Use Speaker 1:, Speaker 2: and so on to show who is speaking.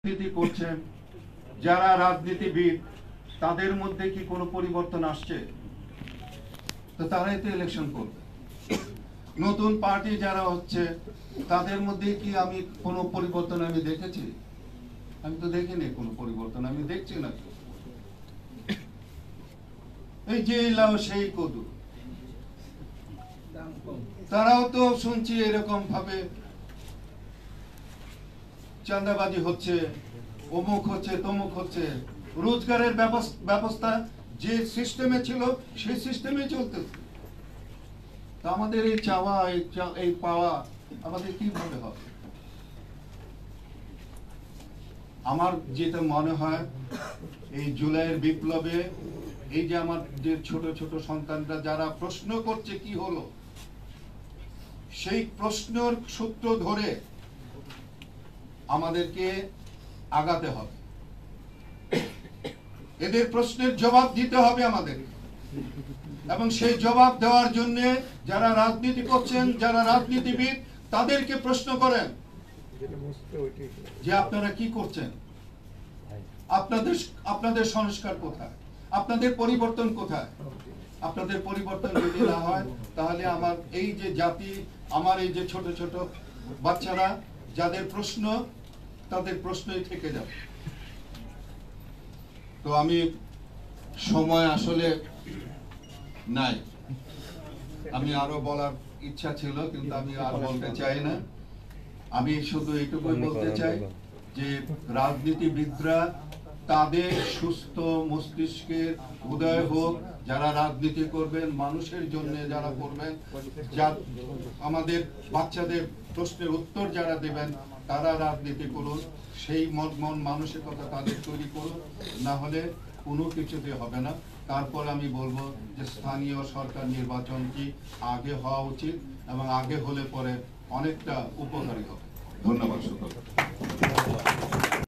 Speaker 1: রাজনীতি করছেন যারা রাজনীতিবিদ, তাদের মধ্যে কি কোনো পরিবর্তন আসছে? তো তারাই তো ইলেকশন করবে। নতুন পার্টি যারা হচ্ছে তাদের মধ্যে কি আমি কোনো পরিবর্তন আমি দেখেছি? আমি তো দেখিনি কোনো পরিবর্তন, আমি দেখছি না। এই যে লাও সেই কদু, তারাও তো শুনছি এরকম ভাবে চাঁদাবাজি হচ্ছে, অমুক হচ্ছে, তমুক হচ্ছে। রোজগারের ব্যবস্থা যে সিস্টেমে ছিল সেই সিস্টেমে চলতেছে। তা আমাদের এই চাওয়া, এই পাওয়া আমাদের কিভাবে হবে? আমার যেটা মনে হয়, এই জুলাইয়ের বিপ্লবে এই যে আমার যে ছোট ছোট সন্তানরা যারা প্রশ্ন করছে কি হলো, সেই প্রশ্নের সূত্র ধরে আমাদেরকে আগাতে হবে। এদের প্রশ্নের জবাব দিতে হবে আমাদের, এবং সেই জবাব দেওয়ার জন্য যারা রাজনীতি করছেন, যারা রাজনীতিবিদ, তাদেরকে প্রশ্ন করেন যে আপনারা কি করছেন, আপনাদের সংস্কার কোথায়, আপনাদের পরিবর্তন কোথায়? আপনাদের পরিবর্তন যদি না হয় তাহলে আমার এই যে জাতি, আমার এই যে ছোট ছোট বাচ্চারা যাদের প্রশ্ন, তাদের প্রশ্নই থেকে যাবে। তো আমি সময় আসলে নাই, আমি আরো বলার ইচ্ছা ছিল কিন্তু আমি আর বলতে চাই না। আমি শুধু এইটুকুই বলতে চাই যে রাজনীতিবিদরা তাদের সুস্থ মস্তিষ্কের উদয় হোক, যারা রাজনীতি করবেন মানুষের জন্য, যারা করবেন, আমাদের বাচ্চাদের প্রশ্নের উত্তর যারা দেবেন, তারা রাজনীতি করুন। সেই মন মানসিকতা তাদের তৈরি করুন, না হলে কোনো কিছুতে হবে না। তারপর আমি বলবো যে স্থানীয় সরকার নির্বাচনটি আগে হওয়া উচিত, এবং আগে হলে পরে অনেকটা উপকারী হবে। ধন্যবাদ সকলকে।